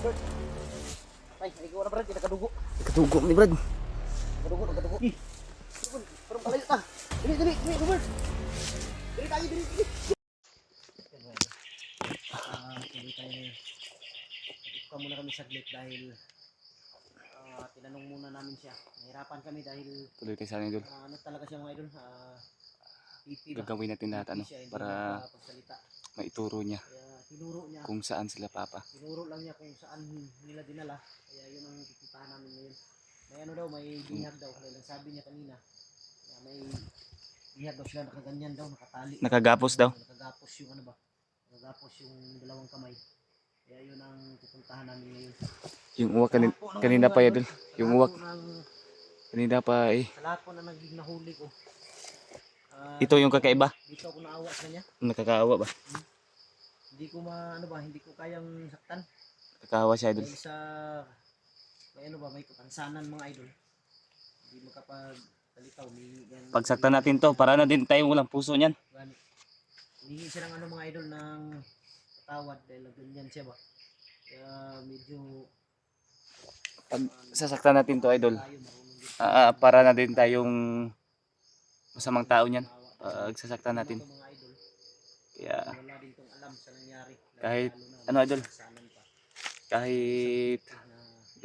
Ay, ikaw na Brad, nakadugo. Katugo ni Brad. Nakadugo. Pero malayo ta. Dili, Robert. Dili tayo. Tuloy tayo. Ikaw muna kami saglit dahil tinanong muna namin siya. Nahirapan kami dahil Tuloy tayo sa akin idol. ano talaga siya mga idol. Pipi ba? Gagawin natin lahat Pipi siya, hindi para makapagsalita. maituro niya Kaya tinuro niya. kung saan sila papa. Tinuro lang niya kung saan nila dinala. Kaya yun ang pupuntahan namin ngayon. May ano daw, may bihag daw. Dahil ang sabi niya kanina, may bihag daw sila, nakaganyan daw, nakatali. Nakagapos daw. Nakagapos yung ano ba? Nakagapos yung dalawang kamay. Kaya yun ang pupuntahan namin ngayon. Yung uwak kanina pa idol. Yung uwak kanina pa eh. Sa lahat po na naging nahuli ko. Ito yung kakaiba. Dito ako naawa sa kanya. Nakakaawa ba? Hindi ko hindi ko kayang saktan. Nakakaawa siya idol. Dahil sa may ano ba, may kapansanan mga idol. Hindi makapagsalitaw. Pagsaktan natin to para na din tayo walang puso niyan. Humingi siya ng ano mga idol ng patawad dahil ganyan siya ba. Kaya medyo Pag sasaktan natin to idol. tayo marunong din. Para na din tayong masamang tao niyan. Pag sasaktan natin. Ito mga idol. Kaya Wala din tong alam sa nangyari. kahit Lalo na ano idol, kapansanan pa. kahit Na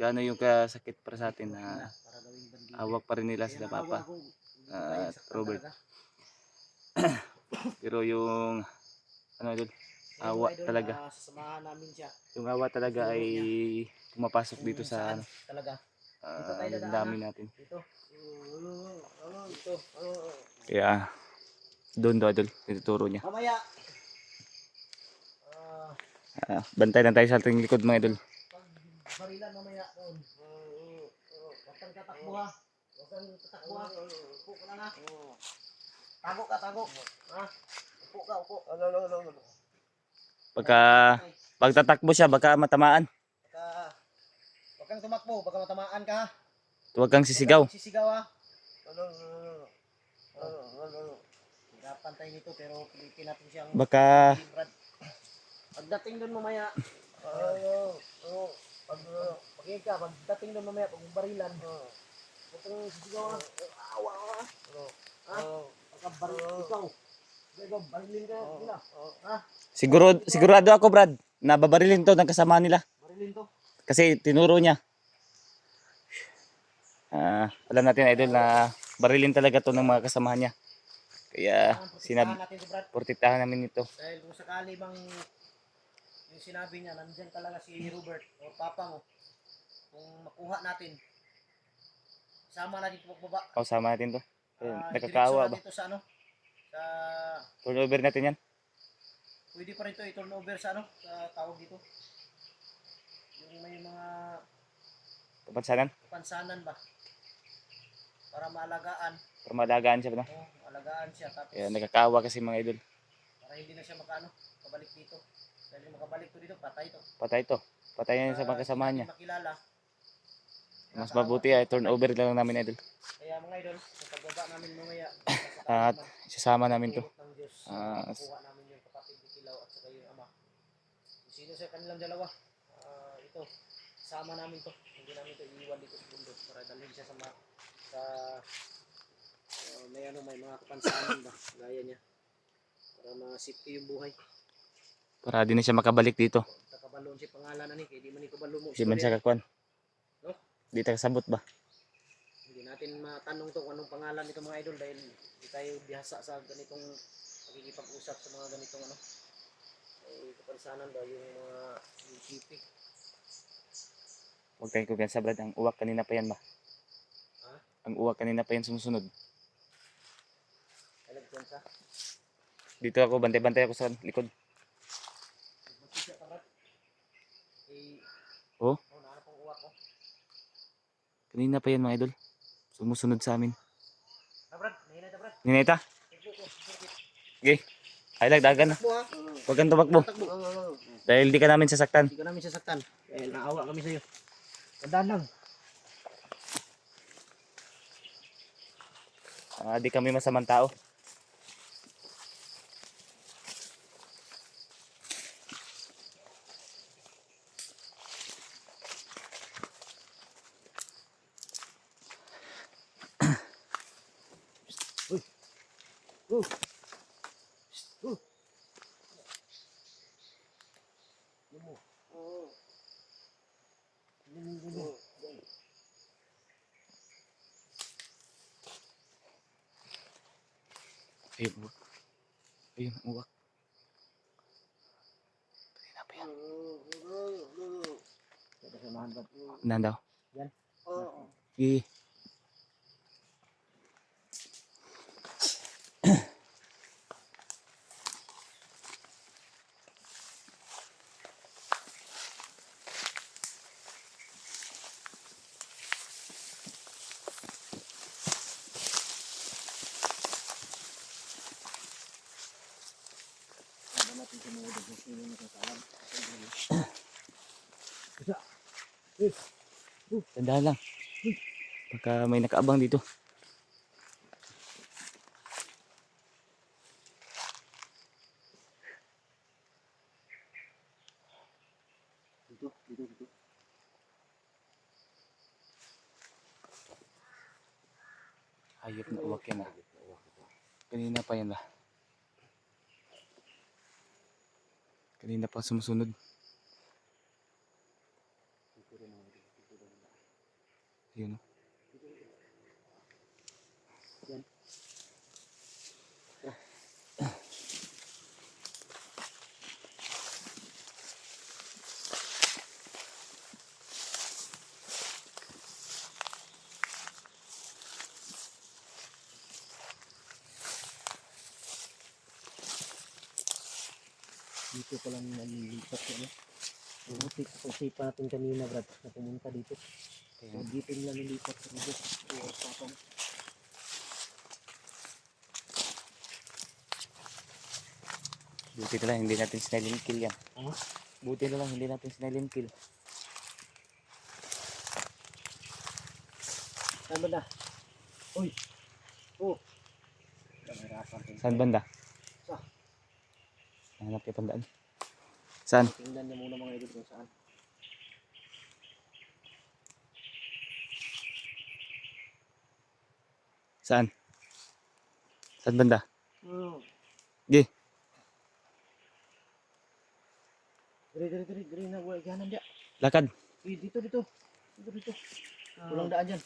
gaano yung kasakit para sa atin na para gawing bandido. hawak pa rin nila Kaya sila naawa papa. ako, hindi ko kayang saktan Robert. talaga. Pero yung ano idol, Kaya awa mga idol, talaga. sasamahan namin siya. Yung awa talaga ay pumapasok dito Kung sa saan ano, talaga. Dito tayo dadaan, dami natin. Dito. Dito. Kaya doon do idol, tinuturo niya. Mamaya. Bantay lang tayo sa ating likod mga idol. Pag barilan mamaya doon. Huwag kang tatakbo ha. Huwag kang tatakbo ha. Upo ka lang ha. Tago ka. Ha? Upo. Pag tatakbo siya baka matamaan. Huwag kang tumakbo. Baka matamaan ka ha. Huwag kang sisigaw. Huwag kang sisigaw ha. Hirapan tayo nito pero pilitin natin siyang Baka Brad. Pagdating doon mamaya, pagdating doon mamaya, pag barilan, huwag kang sisigaw ha. Awa ka ha. Ikaw. Barilin ka nila. Ha? sigurado ako Brad, na babarilin to ng kasama nila. Barilin to. Kasi tinuro niya. Alam natin idol na barilin talaga to ng mga kasamahan niya. Kaya Protektahan natin si Brad. portitahan namin ito. Dahil kung sakali bang yung sinabi niya, nandyan talaga si Robert o papa mo, kung makuha natin, sama natin ito pagbaba. Sama natin to. Nakakaawa ba? Ito sa ano? Sa Turnover natin yan. pwede pa rin ito i-turnover sa ano? Sa tawag dito. Yung may mga Kapansanan. ba? Para maalagaan. Para malagaan siya ba? Oo, alagaan siya. Tapos Kaya nakakaawa kasi mga idol. para hindi na siya kabalik dito. Dahil makabalik to dito, patay to. Patay to. Patay yan sa mga kasamahan niya. Makilala. Mas mabuti ay turnover lang namin idol. Kaya mga idol, sa pagbaba namin mamaya, At isasama namin to. ng Diyos, Ah, kuha namin yung kapatid ni Kilaw at saka yung ama. Kung sino sa kanilang dalawa, ito, sama namin to. Hindi namin to iiwan dito sa bundok para dalhin siya may mga kapansanan ba, gaya niya. Para ma-safety yung buhay. para di na siya makabalik dito. Takabalon si pangalan na ni, kaya di man ikabalo mo. Di man siya kakuan. No? Di tayo kasabot ba? Hindi natin matanong to kung anong pangalan nito mga idol dahil hindi tayo bihasa sa ganitong pagkikipag-usap sa mga ganitong ano. Ay kapansanan ba yung mga GP. Huwag tayong kumpiyansa Brad. Ang uwak kanina pa yan ba? Ha? Ang uwak kanina pa yan sumusunod. Talagyan sa. Dito ako, bantay-bantay ako sa likod. Magkisya ka Brad. Oh? Nahanap ang uwak ko. Kanina pa yan mga idol. Sumusunod sa amin. Brad, nahinay ta Brad. Nineta? Okay. Ay dagan na. Takbo ha. Huwag kang tumakbo. Takbo. Dahil di ka namin sasaktan. Hindi ka namin sasaktan. Naawa kami sa'yo. Tandaan lang. Di kami masamang tao. Ayun, uwak. Ayun, uwak. Kanina pa yan. Unahan daw. Yan. Sige. Tandaan lang. Baka may nakaabang dito. Dito. Hayop na uwak yan ah. Kanina pa yan ah. Kanina pa sumusunod. Yun oh. Yan. Dito pa lang nalilipat ano. Puti pa natin kanina Brad na pumunta dito. So, dito nila nilipat sa dito. Tapang. Buti na lang hindi natin silent kill yan. Ah? Buti na lang hindi natin silent kill. Saan ba na? Uy! Oh! Kamerasan din. Saan banda? Sa? Hanap yung tandaan. Saan? Tingnan niyo muna mga idol kung saan. Saan? Saan banda? Oh. Gi. Diri na wala ganan dia. Lakad. Dito. Pulang daan dyan.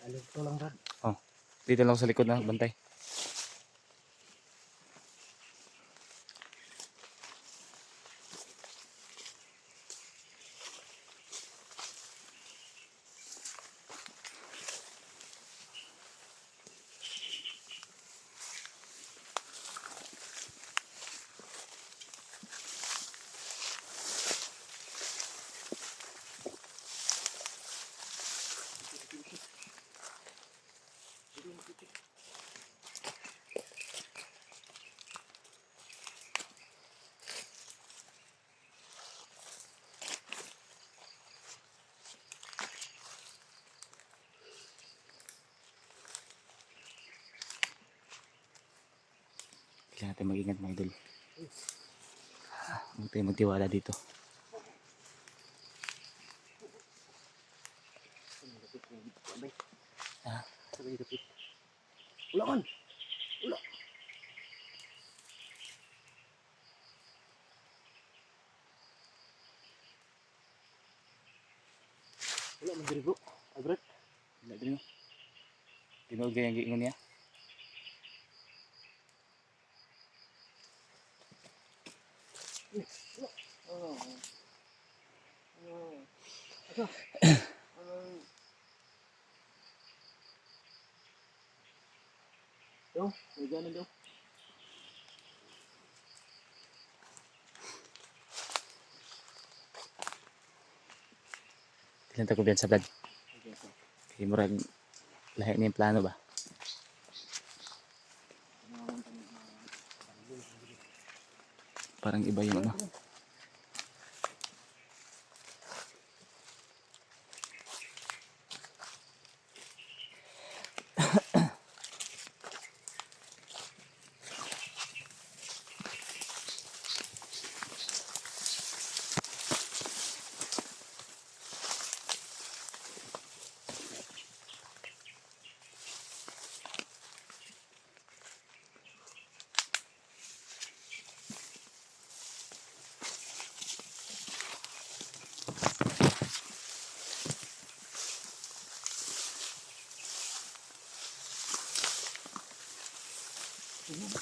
Dito lang Brad. Oh. Dito lang sa likod na bantay. Kailangan natin mag-ingat mga idol. Huwag tayo magtiwala dito. Ah. Wala man. Wala. Wala man diri bro. Ay Brad. Wala din no. Tinuod kayo ang giingon niya. Oh. Yo, may ganan daw. Kailan tayo kubiyan sa vlog. Kaya murag lahi na yung plano ba? Parang iba yung ano.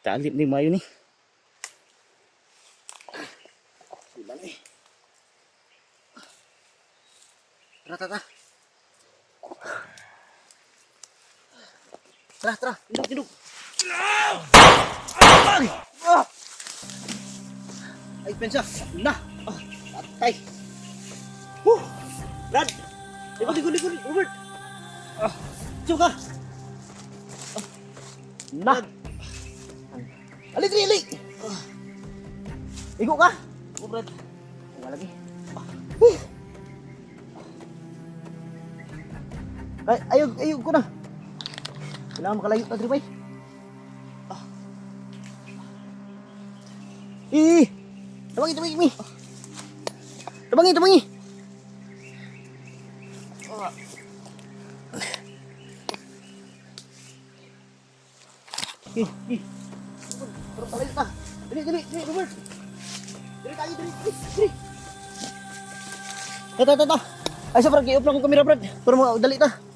Talip ni mayo ni. Sila ni. Tara, tara. Tara, tara. Indog, indog. Ay, pensa. Na. Patay. Brad. Likod, likod, likod. Robert. Diyo ka. Na. Ali, ali, ali. Igo ka. Brad. Wala lagi. Ay, ayog ko na. Kailangan makalayo na, Dribay. Tabangi, tabangi, mi. Tabangi, tabangi. Pero palayo ta. Dali, dali, dali, Robert. Dali tayo, dali, dali, dali. Ito. Ay, sa Brad, i-off lang ko kamera, Brad. Pero dali ta.